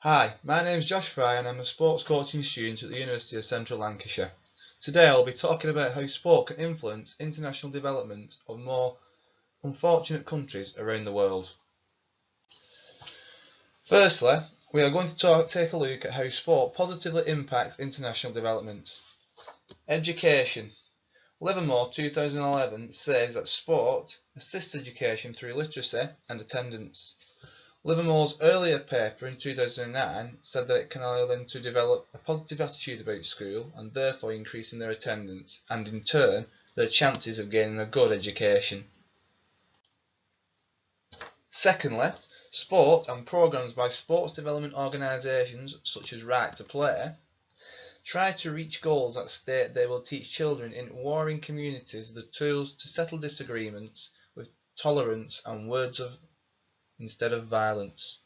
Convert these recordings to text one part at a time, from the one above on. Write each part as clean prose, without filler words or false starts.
Hi, my name is Josh Fry and I'm a sports coaching student at the University of Central Lancashire. Today I'll be talking about how sport can influence international development of more unfortunate countries around the world. Firstly, we are going to take a look at how sport positively impacts international development. Education. Livermore 2011 says that sport assists education through literacy and attendance. Livermore's earlier paper in 2009 said that it can allow them to develop a positive attitude about school and therefore increasing their attendance and in turn their chances of gaining a good education. Secondly, sport and programmes by sports development organisations such as Right to Play try to reach goals that state they will teach children in warring communities the tools to settle disagreements with tolerance and words of instead of violence.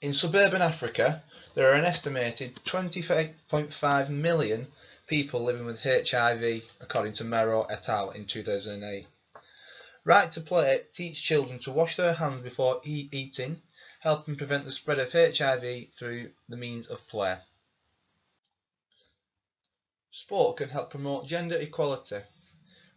In suburban Africa, there are an estimated 28.5 million people living with HIV, according to Mero et al. In 2008. Right to Play teach children to wash their hands before eating, helping prevent the spread of HIV through the means of play. Sport can help promote gender equality.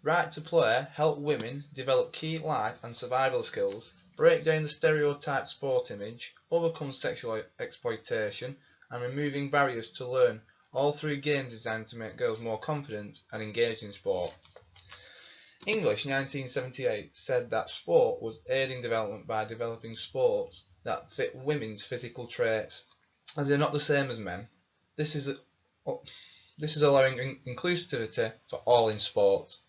Right to Play help women develop key life and survival skills, break down the stereotype sport image, overcome sexual exploitation, and removing barriers to learn, all through games designed to make girls more confident and engaged in sport. English 1978 said that sport was aiding development by developing sports that fit women's physical traits, as they're not the same as men. This is allowing inclusivity for all in sports.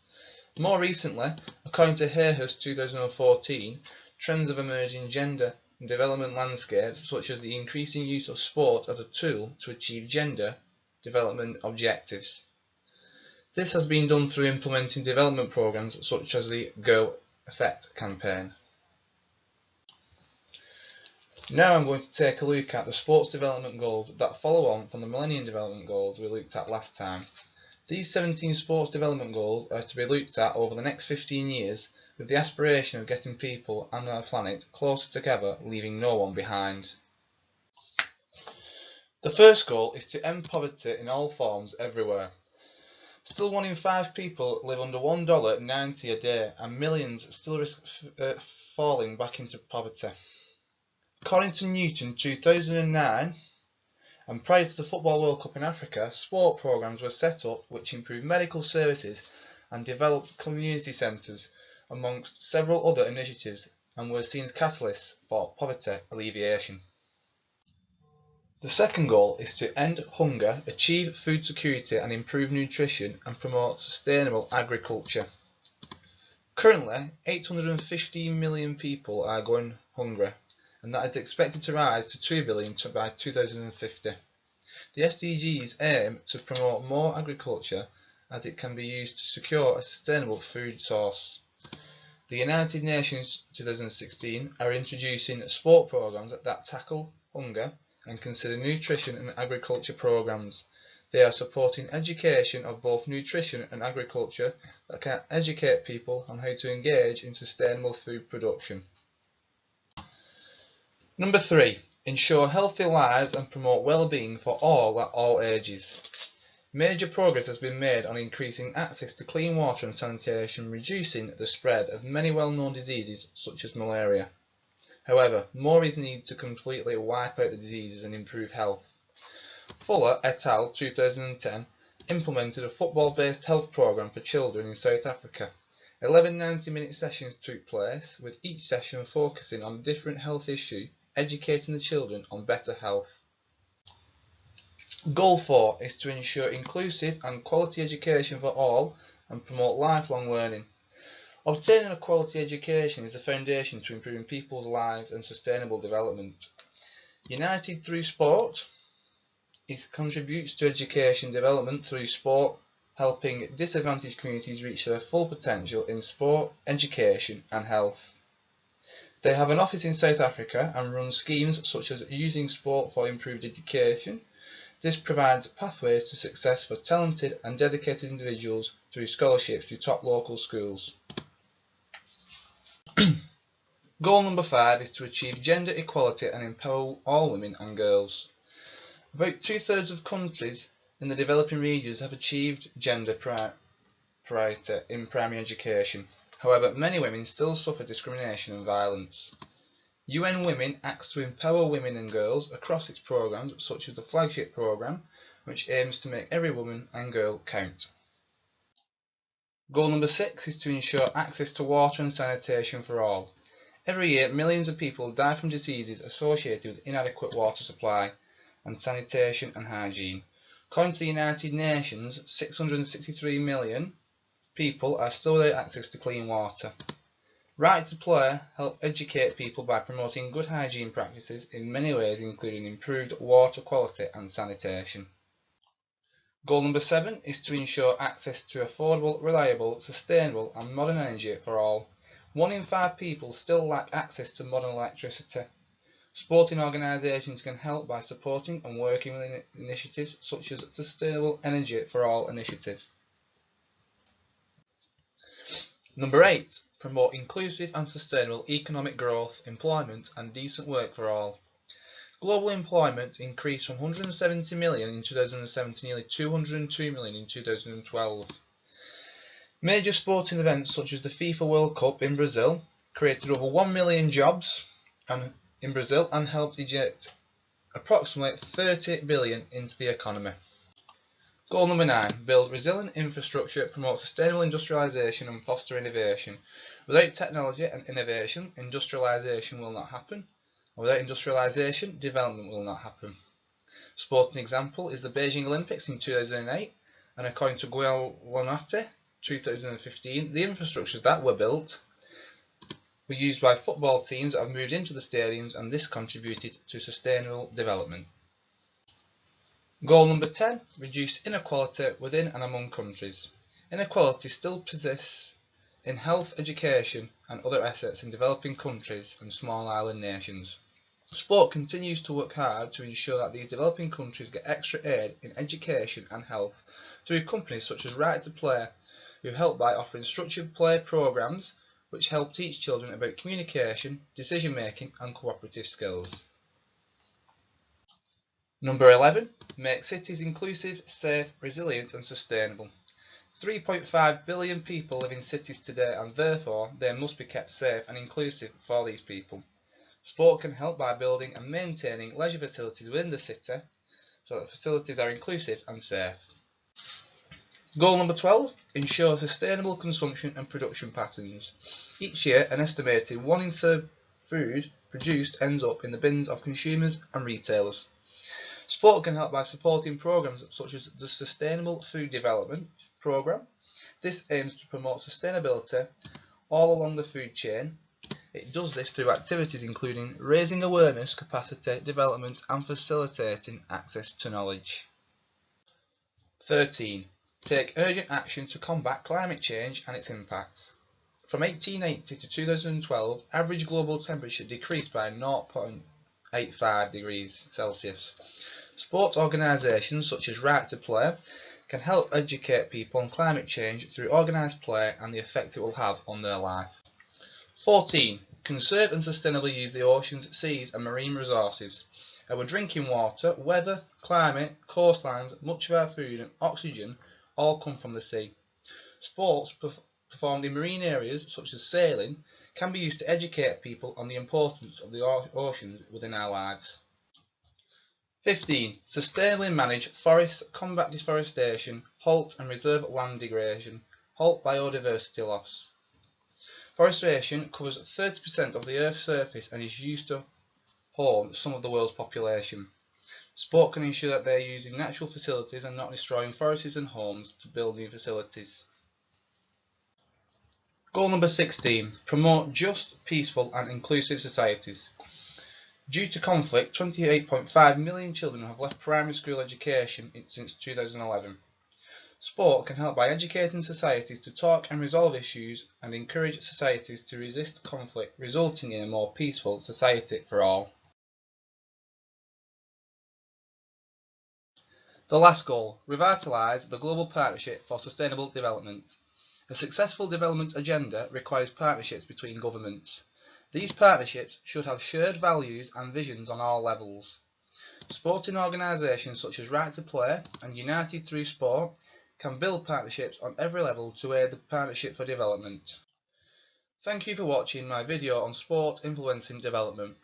More recently, according to Hayhurst 2014, trends of emerging gender and development landscapes such as the increasing use of sport as a tool to achieve gender development objectives. This has been done through implementing development programs such as the Girl Effect campaign. Now I'm going to take a look at the sports development goals that follow on from the Millennium Development Goals we looked at last time. These 17 sports development goals are to be looked at over the next 15 years with the aspiration of getting people and our planet closer together, leaving no one behind. The first goal is to end poverty in all forms everywhere. Still 1 in 5 people live under $1.90 a day and millions still risk falling back into poverty. According to Newton 2009, and prior to the Football World Cup in Africa, sport programmes were set up which improved medical services and developed community centres amongst several other initiatives and were seen as catalysts for poverty alleviation. The second goal is to end hunger, achieve food security and improve nutrition and promote sustainable agriculture. Currently, 815 million people are going hungry, and that is expected to rise to 2 billion by 2050. The SDGs aim to promote more agriculture as it can be used to secure a sustainable food source. The United Nations 2016 are introducing sport programs that tackle hunger and consider nutrition and agriculture programs. They are supporting education of both nutrition and agriculture that can educate people on how to engage in sustainable food production. Number 3. Ensure healthy lives and promote well-being for all at all ages. Major progress has been made on increasing access to clean water and sanitation, reducing the spread of many well-known diseases such as malaria. However, more is needed to completely wipe out the diseases and improve health. Fuller et al. 2010 implemented a football-based health programme for children in South Africa. 11 90-minute sessions took place, with each session focusing on a different health issue, educating the children on better health. Goal 4 is to ensure inclusive and quality education for all and promote lifelong learning. Obtaining a quality education is the foundation to improving people's lives and sustainable development. United Through Sport contributes to education development through sport, helping disadvantaged communities reach their full potential in sport, education and health. They have an office in South Africa and run schemes such as Using Sport for Improved Education. This provides pathways to success for talented and dedicated individuals through scholarships to top local schools. Goal number 5 is to achieve gender equality and empower all women and girls. About 2/3 of countries in the developing regions have achieved gender parity in primary education. However, many women still suffer discrimination and violence. UN Women acts to empower women and girls across its programs, such as the Flagship Programme, which aims to make every woman and girl count. Goal number 6 is to ensure access to water and sanitation for all. Every year, millions of people die from diseases associated with inadequate water supply and sanitation and hygiene. According to the United Nations, 663 million people are still without access to clean water. Right to Play help educate people by promoting good hygiene practices in many ways, including improved water quality and sanitation. Goal number 7 is to ensure access to affordable, reliable, sustainable and modern energy for all. 1 in 5 people still lack access to modern electricity. Sporting organisations can help by supporting and working with initiatives such as Sustainable Energy for All initiative. Number 8. Promote inclusive and sustainable economic growth, employment and decent work for all. Global employment increased from 170 million in 2007 to nearly 202 million in 2012. Major sporting events such as the FIFA World Cup in Brazil created over 1 million jobs in Brazil and helped inject approximately 30 billion into the economy. Goal number 9. Build resilient infrastructure, promote sustainable industrialisation and foster innovation. Without technology and innovation, industrialisation will not happen. Without industrialisation, development will not happen. Sporting example is the Beijing Olympics in 2008, and according to Guillonaty 2015, the infrastructures that were built were used by football teams that have moved into the stadiums, and this contributed to sustainable development. Goal number 10. Reduce inequality within and among countries. Inequality still persists in health, education and other assets in developing countries and small island nations. Sport continues to work hard to ensure that these developing countries get extra aid in education and health through companies such as Right to Play, who help by offering structured play programs which help teach children about communication, decision making and cooperative skills. Number 11. Make cities inclusive, safe, resilient and sustainable. 3.5 billion people live in cities today, and therefore they must be kept safe and inclusive for these people. Sport can help by building and maintaining leisure facilities within the city so that facilities are inclusive and safe. Goal number 12. Ensure sustainable consumption and production patterns. Each year, an estimated 1 in 3 food produced ends up in the bins of consumers and retailers. Sport can help by supporting programs such as the Sustainable Food Development Programme. This aims to promote sustainability all along the food chain. It does this through activities including raising awareness, capacity development and facilitating access to knowledge. 13. Take urgent action to combat climate change and its impacts. From 1880 to 2012, average global temperature decreased by 0.85 degrees Celsius. Sports organisations such as Right to Play can help educate people on climate change through organised play and the effect it will have on their life. 14. Conserve and sustainably use the oceans, seas and marine resources. Our drinking water, weather, climate, coastlines, much of our food and oxygen all come from the sea. Sports performed in marine areas such as sailing can be used to educate people on the importance of the oceans within our lives. 15. Sustainably manage forests, combat deforestation, halt and reserve land degradation, halt biodiversity loss. Forestation covers 30% of the Earth's surface and is used to home some of the world's population. Sport can ensure that they are using natural facilities and not destroying forests and homes to build new facilities. Goal number 16. Promote just, peaceful and inclusive societies. Due to conflict, 28.5 million children have left primary school education since 2011. Sport can help by educating societies to talk and resolve issues and encourage societies to resist conflict, resulting in a more peaceful society for all. The last goal, revitalise the Global Partnership for Sustainable Development. A successful development agenda requires partnerships between governments. These partnerships should have shared values and visions on all levels. Sporting organisations such as Right to Play and United Through Sport can build partnerships on every level to aid the Partnership for Development. Thank you for watching my video on sport influencing development.